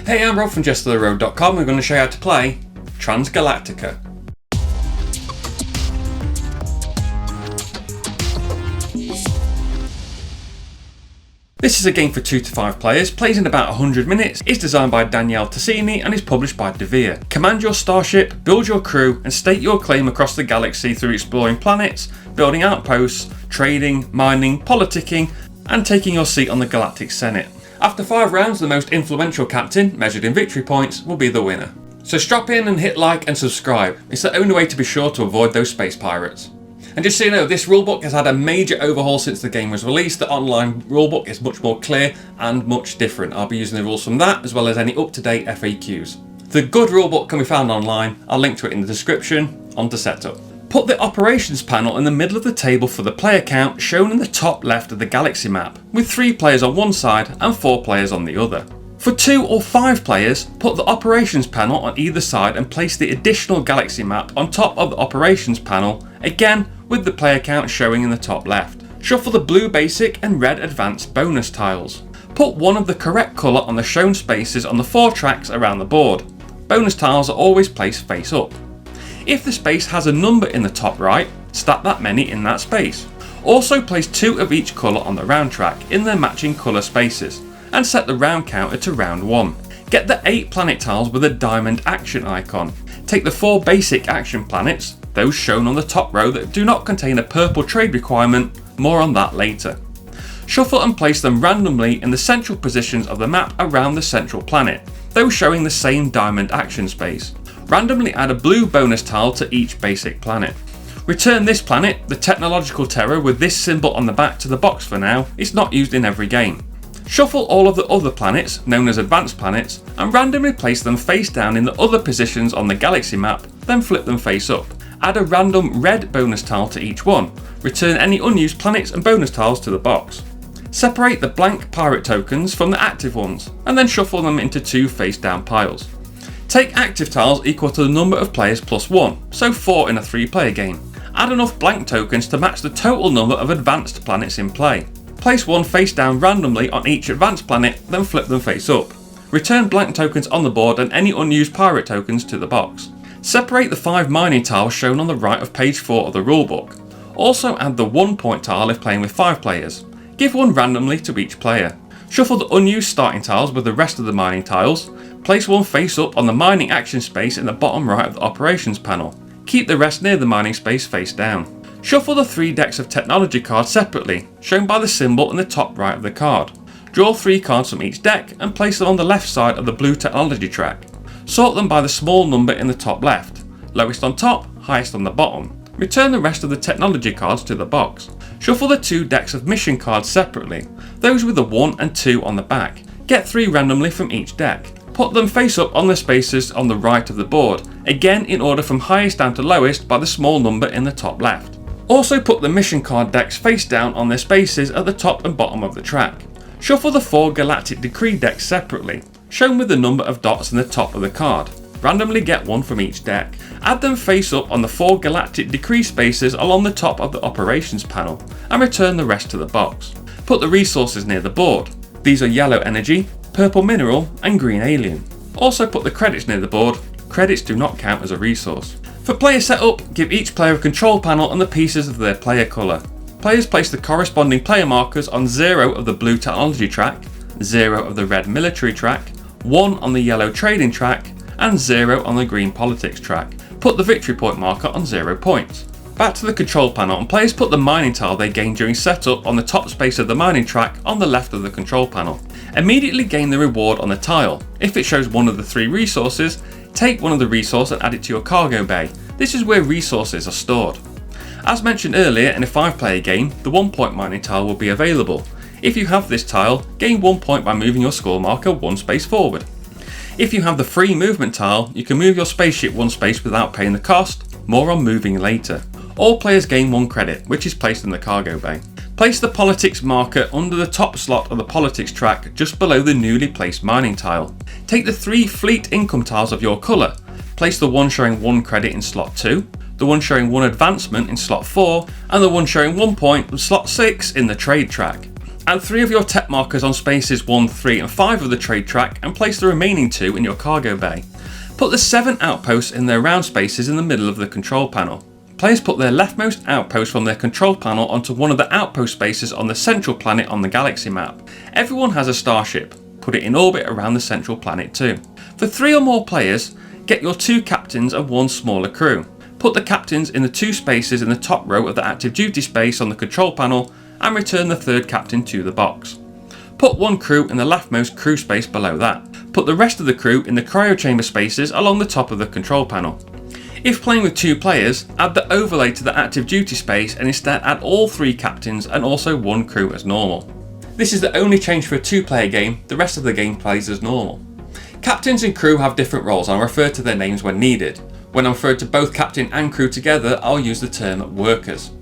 Hey, I'm Rob from JestaThaRogue.com. We're going to show you how to play Transgalactica. This is a game for 2 to 5 players, plays in about 100 minutes, is designed by Daniele Tassini and is published by Devere. Command your starship, build your crew and state your claim across the galaxy through exploring planets, building outposts, trading, mining, politicking and taking your seat on the Galactic Senate. After 5 rounds, the most influential captain, measured in victory points, will be the winner. So strap in and hit like and subscribe. It's the only way to be sure to avoid those space pirates. And just so you know, this rulebook has had a major overhaul since the game was released. The online rulebook is much more clear and much different. I'll be using the rules from that as well as any up-to-date FAQs. The good rulebook can be found online. I'll link to it in the description. On to setup. Put the operations panel in the middle of the table for the player count shown in the top left of the galaxy map, with 3 players on one side and 4 players on the other. For 2 or 5 players, put the operations panel on either side and place the additional galaxy map on top of the operations panel, again with the player count showing in the top left. Shuffle the blue basic and red advanced bonus tiles. Put one of the correct colour on the shown spaces on the 4 tracks around the board. Bonus tiles are always placed face up. If the space has a number in the top right, stack that many in that space. Also place 2 of each colour on the round track in their matching colour spaces and set the round counter to round 1. Get the 8 planet tiles with a diamond action icon. Take the 4 basic action planets, those shown on the top row that do not contain a purple trade requirement, more on that later. Shuffle and place them randomly in the central positions of the map around the central planet, those showing the same diamond action space. Randomly add a blue bonus tile to each basic planet. Return this planet, the technological terror with this symbol on the back, to the box for now. It's not used in every game. Shuffle all of the other planets, known as advanced planets, and randomly place them face down in the other positions on the galaxy map, then flip them face up. Add a random red bonus tile to each one. Return any unused planets and bonus tiles to the box. Separate the blank pirate tokens from the active ones, and then shuffle them into 2 face down piles. Take active tiles equal to the number of players plus 1, so 4 in a 3-player game. Add enough blank tokens to match the total number of advanced planets in play. Place 1 face down randomly on each advanced planet, then flip them face up. Return blank tokens on the board and any unused pirate tokens to the box. Separate the 5 mining tiles shown on the right of page 4 of the rulebook. Also add the 1 point tile if playing with 5 players. Give 1 randomly to each player. Shuffle the unused starting tiles with the rest of the mining tiles. Place 1 face up on the mining action space in the bottom right of the operations panel. Keep the rest near the mining space face down. Shuffle the 3 decks of technology cards separately, shown by the symbol in the top right of the card. Draw 3 cards from each deck and place them on the left side of the blue technology track. Sort them by the small number in the top left, lowest on top, highest on the bottom. Return the rest of the technology cards to the box. Shuffle the 2 decks of mission cards separately, those with the 1 and 2 on the back. Get 3 randomly from each deck. Put them face up on the spaces on the right of the board, again in order from highest down to lowest by the small number in the top left. Also put the mission card decks face down on their spaces at the top and bottom of the track. Shuffle the 4 Galactic Decree decks separately, shown with the number of dots in the top of the card. Randomly get 1 from each deck. Add them face up on the 4 Galactic Decree spaces along the top of the operations panel and return the rest to the box. Put the resources near the board. These are yellow energy, purple mineral and green alien. Also put the credits near the board. Credits do not count as a resource. For player setup, give each player a control panel and the pieces of their player colour. Players place the corresponding player markers on 0 of the blue technology track, 0 of the red military track, 1 on the yellow trading track and 0 on the green politics track. Put the victory point marker on 0 points. Back to the control panel and players put the mining tile they gained during setup on the top space of the mining track on the left of the control panel. Immediately gain the reward on the tile. If it shows one of the 3 resources, take one of the resources and add it to your cargo bay. This is where resources are stored. As mentioned earlier, in a 5-player game, the 1 point mining tile will be available. If you have this tile, gain 1 point by moving your score marker 1 space forward. If you have the free movement tile, you can move your spaceship 1 space without paying the cost, more on moving later. All players gain 1 credit, which is placed in the cargo bay. Place the politics marker under the top slot of the politics track just below the newly placed mining tile. Take the 3 fleet income tiles of your colour. Place the one showing 1 credit in slot 2, the one showing 1 advancement in slot 4, and the one showing 1 point in slot 6 in the trade track. Add 3 of your tech markers on spaces 1, 3 and 5 of the trade track and place the remaining 2 in your cargo bay. Put the 7 outposts in their round spaces in the middle of the control panel. Players put their leftmost outpost from their control panel onto one of the outpost spaces on the central planet on the galaxy map. Everyone has a starship. Put it in orbit around the central planet too. For 3 or more players, get your 2 captains and 1 smaller crew. Put the captains in the 2 spaces in the top row of the active duty space on the control panel and return the 3rd captain to the box. Put 1 crew in the leftmost crew space below that. Put the rest of the crew in the cryo chamber spaces along the top of the control panel. If playing with 2 players, add the overlay to the active duty space and instead add all 3 captains and also 1 crew as normal. This is the only change for a 2-player game, the rest of the game plays as normal. Captains and crew have different roles and I'll refer to their names when needed. When I'm referred to both captain and crew together, I'll use the term workers.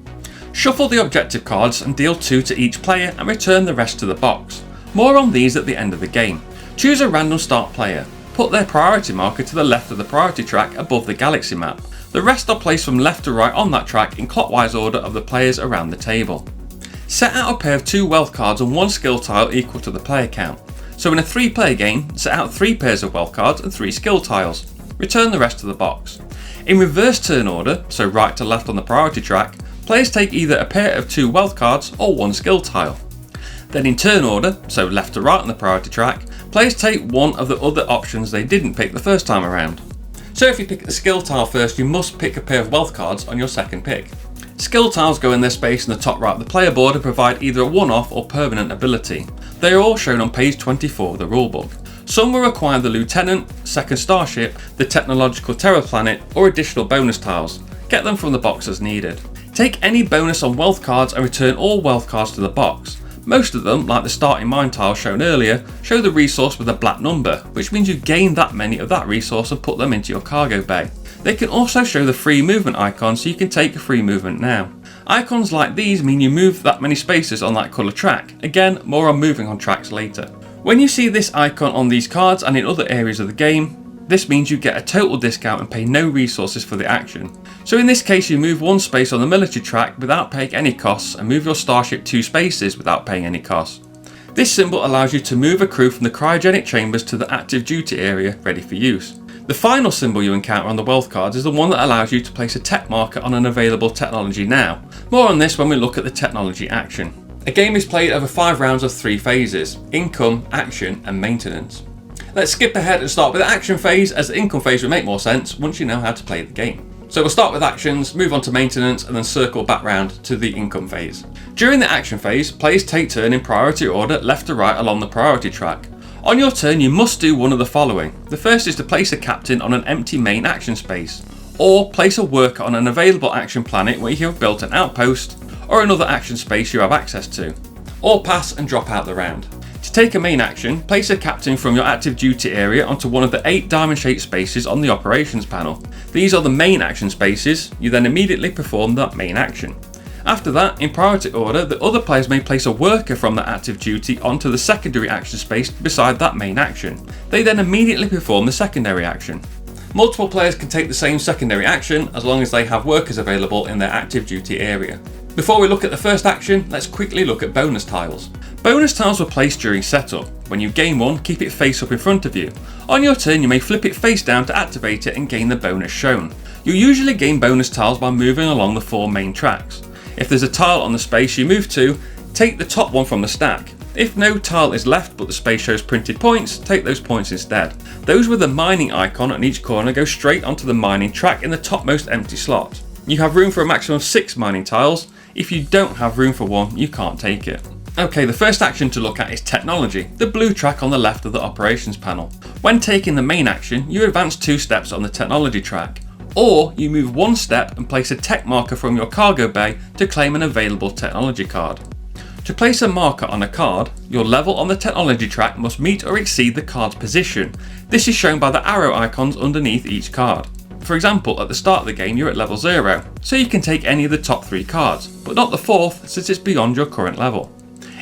Shuffle the objective cards and deal 2 to each player and return the rest to the box. More on these at the end of the game. Choose a random start player. Put their priority marker to the left of the priority track above the galaxy map. The rest are placed from left to right on that track in clockwise order of the players around the table. Set out a pair of 2 wealth cards and 1 skill tile equal to the player count. So in a 3-player game, set out 3 pairs of wealth cards and 3 skill tiles. Return the rest to the box. In reverse turn order, so right to left on the priority track, players take either a pair of 2 wealth cards or 1 skill tile. Then in turn order, so left to right on the priority track, players take one of the other options they didn't pick the first time around. So if you pick the skill tile first, you must pick a pair of wealth cards on your second pick. Skill tiles go in their space in the top right of the player board and provide either a one-off or permanent ability. They are all shown on page 24 of the rulebook. Some will require the Lieutenant, second starship, the technological terror planet or additional bonus tiles. Get them from the box as needed. Take any bonus on wealth cards and return all wealth cards to the box. Most of them, like the starting mine tile shown earlier, show the resource with a black number, which means you gain that many of that resource and put them into your cargo bay. They can also show the free movement icon so you can take a free movement now. Icons like these mean you move that many spaces on that colour track. Again, more on moving on tracks later. When you see this icon on these cards and in other areas of the game, this means you get a total discount and pay no resources for the action. So in this case you move 1 space on the military track without paying any costs and move your starship 2 spaces without paying any costs. This symbol allows you to move a crew from the cryogenic chambers to the active duty area ready for use. The final symbol you encounter on the wealth cards is the one that allows you to place a tech marker on an available technology now. More on this when we look at the technology action. A game is played over 5 rounds of 3 phases: income, action and maintenance. Let's skip ahead and start with the action phase, as the income phase will make more sense once you know how to play the game. So we'll start with actions, move on to maintenance and then circle back round to the income phase. During the action phase, players take turn in priority order left to right along the priority track. On your turn you must do one of the following. The first is to place a captain on an empty main action space, or place a worker on an available action planet where you have built an outpost or another action space you have access to, or pass and drop out the round. To take a main action, place a captain from your active duty area onto one of the 8 diamond shaped spaces on the operations panel. These are the main action spaces. You then immediately perform that main action. After that, in priority order, the other players may place a worker from the active duty onto the secondary action space beside that main action. They then immediately perform the secondary action. Multiple players can take the same secondary action as long as they have workers available in their active duty area. Before we look at the first action, let's quickly look at bonus tiles. Bonus tiles were placed during setup. When you gain one, keep it face up in front of you. On your turn, you may flip it face down to activate it and gain the bonus shown. You usually gain bonus tiles by moving along the 4 main tracks. If there's a tile on the space you move to, take the top one from the stack. If no tile is left but the space shows printed points, take those points instead. Those with the mining icon on each corner go straight onto the mining track in the topmost empty slot. You have room for a maximum of 6 mining tiles. If you don't have room for one, you can't take it. Okay, the first action to look at is technology, the blue track on the left of the operations panel. When taking the main action, you advance 2 steps on the technology track, or you move 1 step and place a tech marker from your cargo bay to claim an available technology card. To place a marker on a card, your level on the technology track must meet or exceed the card's position. This is shown by the arrow icons underneath each card. For example, at the start of the game you're at level 0, so you can take any of the top 3 cards, but not the 4th since it's beyond your current level.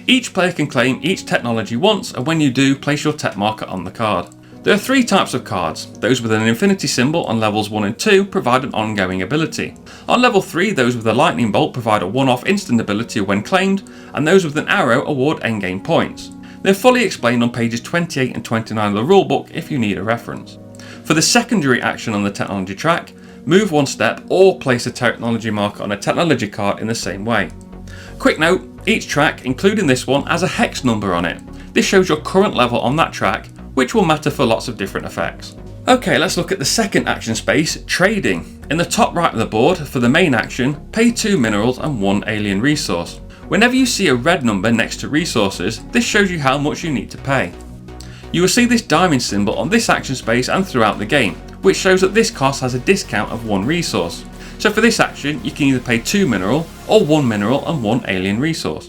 Each player can claim each technology once, and when you do, place your tech marker on the card. There are 3 types of cards. Those with an infinity symbol on levels 1 and 2 provide an ongoing ability. On level 3, those with a lightning bolt provide a one-off instant ability when claimed, and those with an arrow award endgame points. They're fully explained on pages 28 and 29 of the rulebook if you need a reference. For the secondary action on the technology track, move 1 step or place a technology marker on a technology card in the same way. Quick note, each track, including this one, has a hex number on it. This shows your current level on that track, which will matter for lots of different effects. Okay, let's look at the second action space, trading. In the top right of the board, for the main action, pay 2 minerals and 1 alien resource. Whenever you see a red number next to resources, this shows you how much you need to pay. You will see this diamond symbol on this action space and throughout the game, which shows that this cost has a discount of 1 resource. So for this action, you can either pay 2 mineral or 1 mineral and 1 alien resource.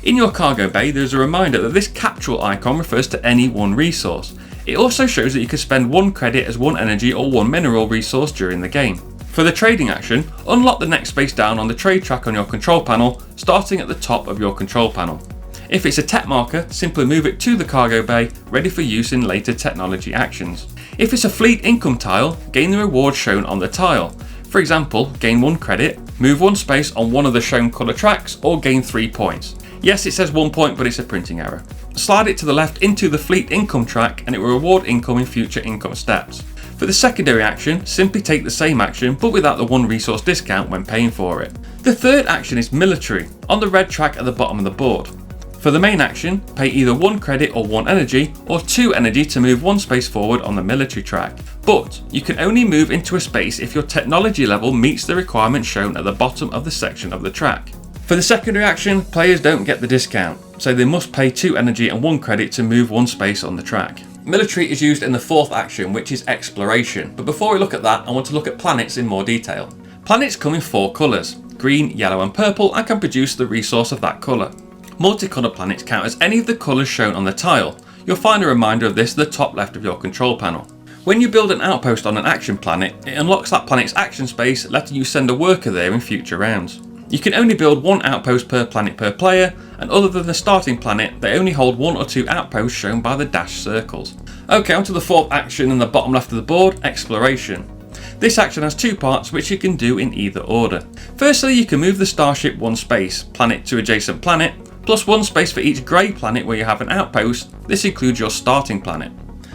In your cargo bay, there's a reminder that this capsule icon refers to any 1 resource. It also shows that you can spend 1 credit as 1 energy or 1 mineral resource during the game. For the trading action, unlock the next space down on the trade track on your control panel, starting at the top of your control panel. If it's a tech marker, simply move it to the cargo bay, ready for use in later technology actions. If it's a fleet income tile, gain the reward shown on the tile. For example, gain 1 credit, move 1 space on one of the shown colour tracks, or gain 3 points. Yes, it says 1 point, but it's a printing error. Slide it to the left into the fleet income track and it will reward income in future income steps. For the secondary action, simply take the same action but without the 1 resource discount when paying for it. The third action is military, on the red track at the bottom of the board. For the main action, pay either 1 credit or 1 energy, or 2 energy to move 1 space forward on the military track. But you can only move into a space if your technology level meets the requirement shown at the bottom of the section of the track. For the secondary action, players don't get the discount, so they must pay 2 energy and 1 credit to move 1 space on the track. Military is used in the 4th action, which is exploration, but before we look at that, I want to look at planets in more detail. Planets come in 4 colours, green, yellow and purple, and can produce the resource of that colour. Multicoloured planets count as any of the colours shown on the tile. You'll find a reminder of this at the top left of your control panel. When you build an outpost on an action planet, it unlocks that planet's action space, letting you send a worker there in future rounds. You can only build 1 outpost per planet per player, and other than the starting planet, they only hold 1 or 2 outposts shown by the dashed circles. Okay, on to the 4th action in the bottom left of the board, exploration. This action has 2 parts which you can do in either order. Firstly, you can move the starship 1 space, planet to adjacent planet, plus 1 space for each grey planet where you have an outpost. This includes your starting planet.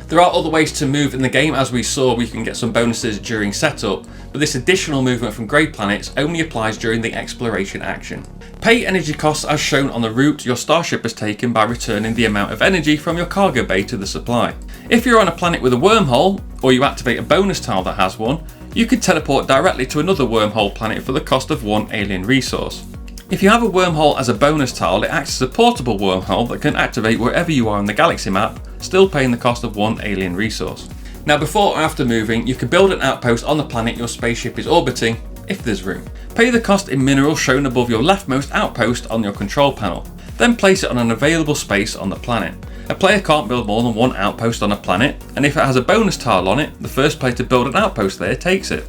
There are other ways to move in the game, as we saw we can get some bonuses during setup, but this additional movement from grey planets only applies during the exploration action. Pay energy costs as shown on the route your starship has taken by returning the amount of energy from your cargo bay to the supply. If you're on a planet with a wormhole, or you activate a bonus tile that has one, you can teleport directly to another wormhole planet for the cost of 1 alien resource. If you have a wormhole as a bonus tile, it acts as a portable wormhole that can activate wherever you are on the galaxy map, still paying the cost of 1 alien resource. Now before or after moving, you can build an outpost on the planet your spaceship is orbiting, if there's room. Pay the cost in minerals shown above your leftmost outpost on your control panel, then place it on an available space on the planet. A player can't build more than 1 outpost on a planet, and if it has a bonus tile on it, the first player to build an outpost there takes it.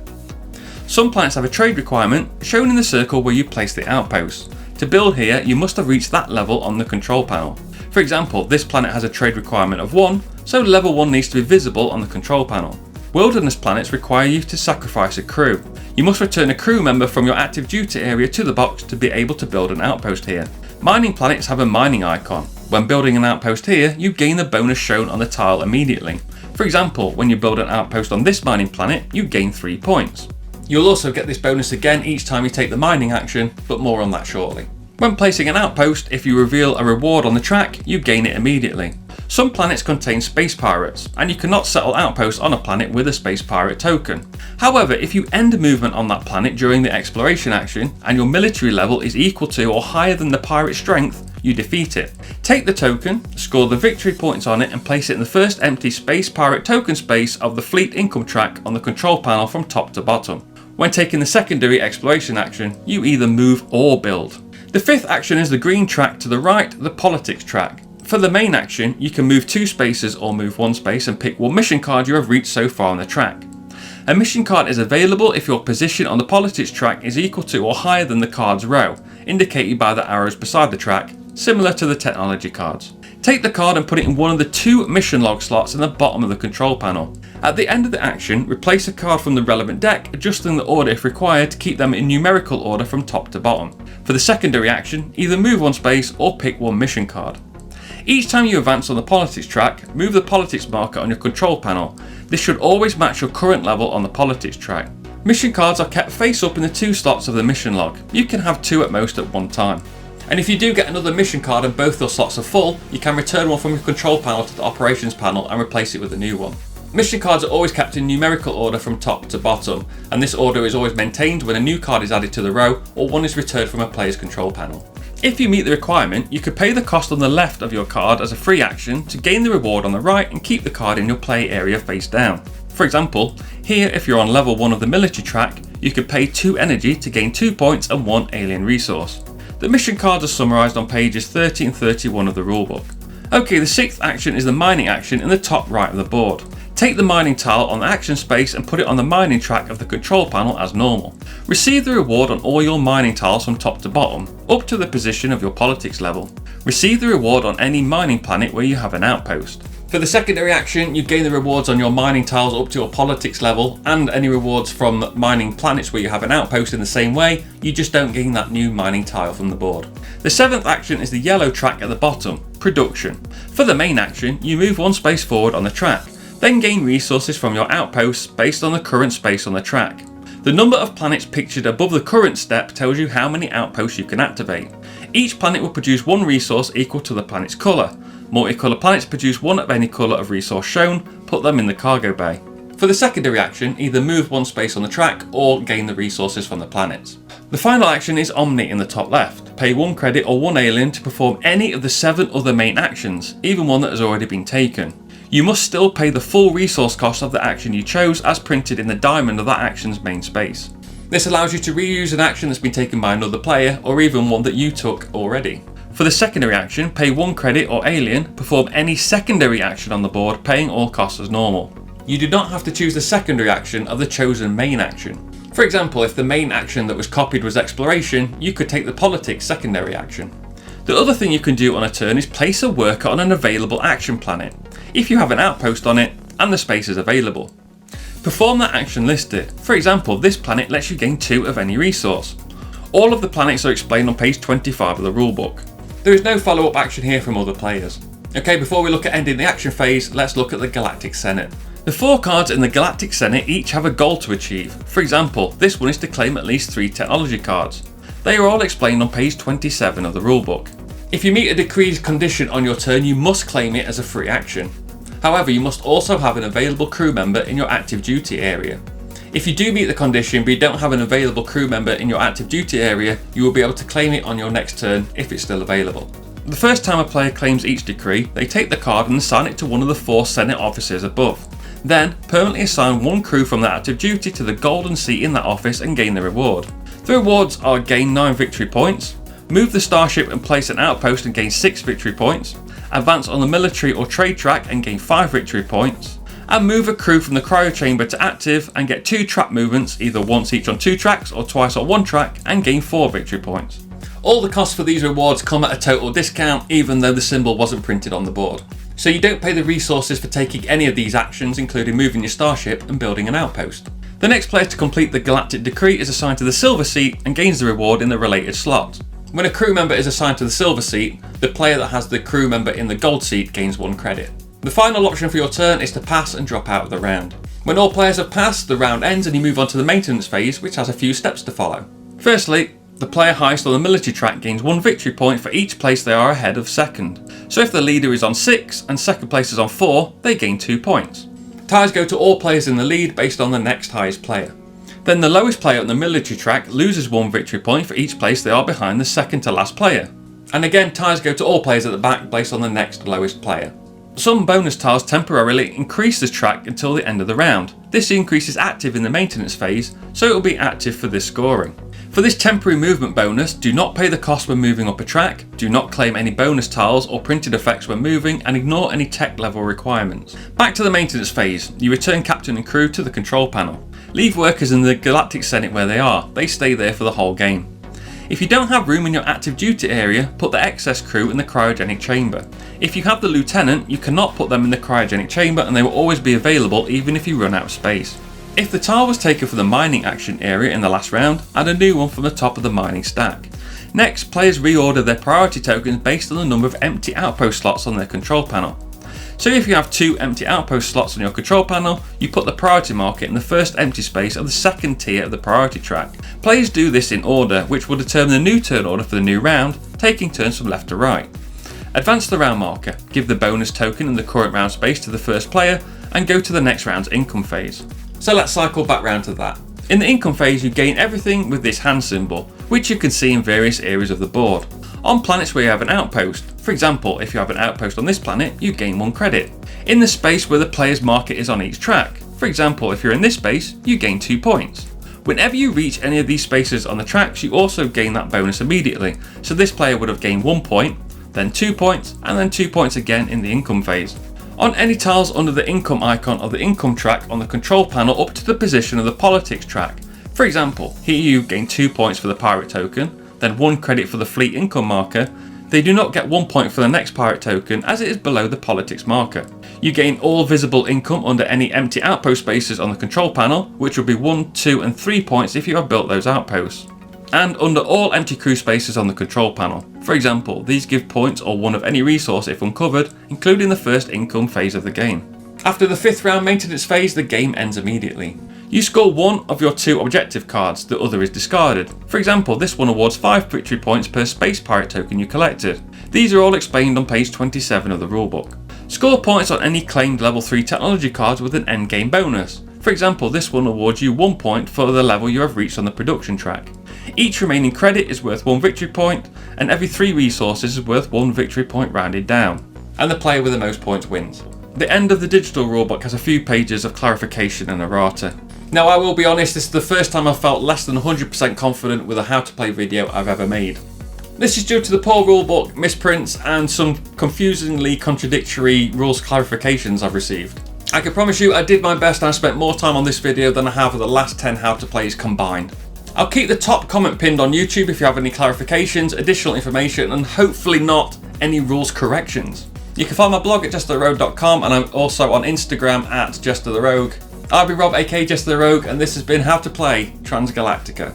Some planets have a trade requirement, shown in the circle where you place the outpost. To build here, you must have reached that level on the control panel. For example, this planet has a trade requirement of 1, so level 1 needs to be visible on the control panel. Wilderness planets require you to sacrifice a crew. You must return a crew member from your active duty area to the box to be able to build an outpost here. Mining planets have a mining icon. When building an outpost here, you gain the bonus shown on the tile immediately. For example, when you build an outpost on this mining planet, you gain 3 points. You'll also get this bonus again each time you take the mining action, but more on that shortly. When placing an outpost, if you reveal a reward on the track, you gain it immediately. Some planets contain space pirates, and you cannot settle outposts on a planet with a space pirate token. However, if you end movement on that planet during the exploration action, and your military level is equal to or higher than the pirate strength, you defeat it. Take the token, score the victory points on it, and place it in the first empty space pirate token space of the fleet income track on the control panel from top to bottom. When taking the secondary exploration action, you either move or build. The 5th action is the green track to the right, the politics track. For the main action, you can move 2 spaces or move 1 space and pick what mission card you have reached so far on the track. A mission card is available if your position on the politics track is equal to or higher than the card's row, indicated by the arrows beside the track, similar to the technology cards. Take the card and put it in one of the 2 mission log slots in the bottom of the control panel. At the end of the action, replace a card from the relevant deck, adjusting the order if required to keep them in numerical order from top to bottom. For the secondary action, either move 1 space or pick 1 mission card. Each time you advance on the politics track, move the politics marker on your control panel. This should always match your current level on the politics track. Mission cards are kept face up in the 2 slots of the mission log. You can have 2 at most at one time. And if you do get another mission card and both those slots are full, you can return one from your control panel to the operations panel and replace it with a new one. Mission cards are always kept in numerical order from top to bottom, and this order is always maintained when a new card is added to the row or one is returned from a player's control panel. If you meet the requirement, you could pay the cost on the left of your card as a free action to gain the reward on the right and keep the card in your play area face down. For example, here if you're on level 1 of the military track, you could pay 2 energy to gain 2 points and 1 alien resource. The mission cards are summarised on pages 30 and 31 of the rulebook. Okay, the 6th action is the mining action in the top right of the board. Take the mining tile on the action space and put it on the mining track of the control panel as normal. Receive the reward on all your mining tiles from top to bottom, up to the position of your politics level. Receive the reward on any mining planet where you have an outpost. For the secondary action, you gain the rewards on your mining tiles up to your politics level, and any rewards from mining planets where you have an outpost in the same way, you just don't gain that new mining tile from the board. The 7th action is the yellow track at the bottom, production. For the main action, you move 1 space forward on the track, then gain resources from your outposts based on the current space on the track. The number of planets pictured above the current step tells you how many outposts you can activate. Each planet will produce 1 resource equal to the planet's colour. Multicolour planets produce 1 of any colour of resource shown, put them in the cargo bay. For the secondary action, either move 1 space on the track or gain the resources from the planets. The final action is Omni in the top left. Pay 1 credit or 1 alien to perform any of the 7 other main actions, even one that has already been taken. You must still pay the full resource cost of the action you chose as printed in the diamond of that action's main space. This allows you to reuse an action that's been taken by another player or even one that you took already. For the secondary action, pay 1 credit or alien, perform any secondary action on the board, paying all costs as normal. You do not have to choose the secondary action of the chosen main action. For example, if the main action that was copied was exploration, you could take the politics secondary action. The other thing you can do on a turn is place a worker on an available action planet, if you have an outpost on it and the space is available. Perform that action listed. For example, this planet lets you gain 2 of any resource. All of the planets are explained on page 25 of the rulebook. There is no follow-up action here from other players. Okay, before we look at ending the action phase, let's look at the Galactic Senate. The 4 cards in the Galactic Senate each have a goal to achieve. For example, this one is to claim at least 3 technology cards. They are all explained on page 27 of the rulebook. If you meet a decreed condition on your turn, you must claim it as a free action. However, you must also have an available crew member in your active duty area. If you do meet the condition but you don't have an available crew member in your active duty area, you will be able to claim it on your next turn if it's still available. The first time a player claims each decree, they take the card and assign it to one of the 4 Senate officers above. Then, permanently assign 1 crew from that active duty to the golden seat in that office and gain the reward. The rewards are gain 9 victory points, move the starship and place an outpost and gain 6 victory points, advance on the military or trade track and gain 5 victory points, and move a crew from the cryo chamber to active and get 2 track movements, either once each on 2 tracks or twice on 1 track, and gain 4 victory points. All the costs for these rewards come at a total discount, even though the symbol wasn't printed on the board. So you don't pay the resources for taking any of these actions, including moving your starship and building an outpost. The next player to complete the Galactic Decree is assigned to the silver seat and gains the reward in the related slot. When a crew member is assigned to the silver seat, the player that has the crew member in the gold seat gains 1 credit. The final option for your turn is to pass and drop out of the round. When all players have passed, the round ends and you move on to the maintenance phase, which has a few steps to follow. Firstly, the player highest on the military track gains 1 victory point for each place they are ahead of second. So if the leader is on 6 and second place is on 4, they gain 2 points. Ties go to all players in the lead based on the next highest player. Then the lowest player on the military track loses 1 victory point for each place they are behind the second to last player. And again, ties go to all players at the back based on the next lowest player. Some bonus tiles temporarily increase the track until the end of the round. This increase is active in the maintenance phase, so it will be active for this scoring. For this temporary movement bonus, do not pay the cost when moving up a track, do not claim any bonus tiles or printed effects when moving, and ignore any tech level requirements. Back to the maintenance phase, you return captain and crew to the control panel. Leave workers in the Galactic Senate where they are, they stay there for the whole game. If you don't have room in your active duty area, put the excess crew in the cryogenic chamber. If you have the lieutenant, you cannot put them in the cryogenic chamber and they will always be available even if you run out of space. If the tile was taken from the mining action area in the last round, add a new one from the top of the mining stack. Next, players reorder their priority tokens based on the number of empty outpost slots on their control panel. So if you have 2 empty outpost slots on your control panel, you put the priority marker in the first empty space of the second tier of the priority track. Players do this in order, which will determine the new turn order for the new round, taking turns from left to right. Advance the round marker, give the bonus token in the current round space to the first player, and go to the next round's income phase. So let's cycle back round to that. In the income phase, you gain everything with this hand symbol, which you can see in various areas of the board. On planets where you have an outpost, for example, if you have an outpost on this planet, you gain 1 credit. In the space where the player's marker is on each track, for example, if you're in this space, you gain 2 points. Whenever you reach any of these spaces on the tracks, you also gain that bonus immediately, so this player would have gained 1 point, then 2 points, and then 2 points again in the income phase. On any tiles under the income icon of the income track on the control panel up to the position of the politics track. For example, here you gain 2 points for the pirate token, then 1 credit for the fleet income marker. They do not get 1 point for the next pirate token as it is below the politics marker. You gain all visible income under any empty outpost spaces on the control panel, which will be 1, 2 and 3 points if you have built those outposts. And under all empty crew spaces on the control panel. For example, these give points or 1 of any resource if uncovered, including the first income phase of the game. After the 5th round maintenance phase, the game ends immediately. You score 1 of your 2 objective cards, the other is discarded. For example, this one awards 5 victory points per space pirate token you collected. These are all explained on page 27 of the rulebook. Score points on any claimed level 3 technology cards with an endgame bonus. For example, this one awards you 1 point for the level you have reached on the production track. Each remaining credit is worth 1 victory point, and every 3 resources is worth 1 victory point rounded down. And the player with the most points wins. The end of the digital rulebook has a few pages of clarification and errata. Now I will be honest, this is the first time I've felt less than 100% confident with a how to play video I've ever made. This is due to the poor rulebook, misprints and some confusingly contradictory rules clarifications I've received. I can promise you I did my best and I spent more time on this video than I have with the last 10 how to plays combined. I'll keep the top comment pinned on YouTube if you have any clarifications, additional information and hopefully not any rules corrections. You can find my blog at JestaThaRogue.com and I'm also on Instagram at JestaThaRogue. I've been Rob aka JestaThaRogue and this has been How to Play Transgalactica.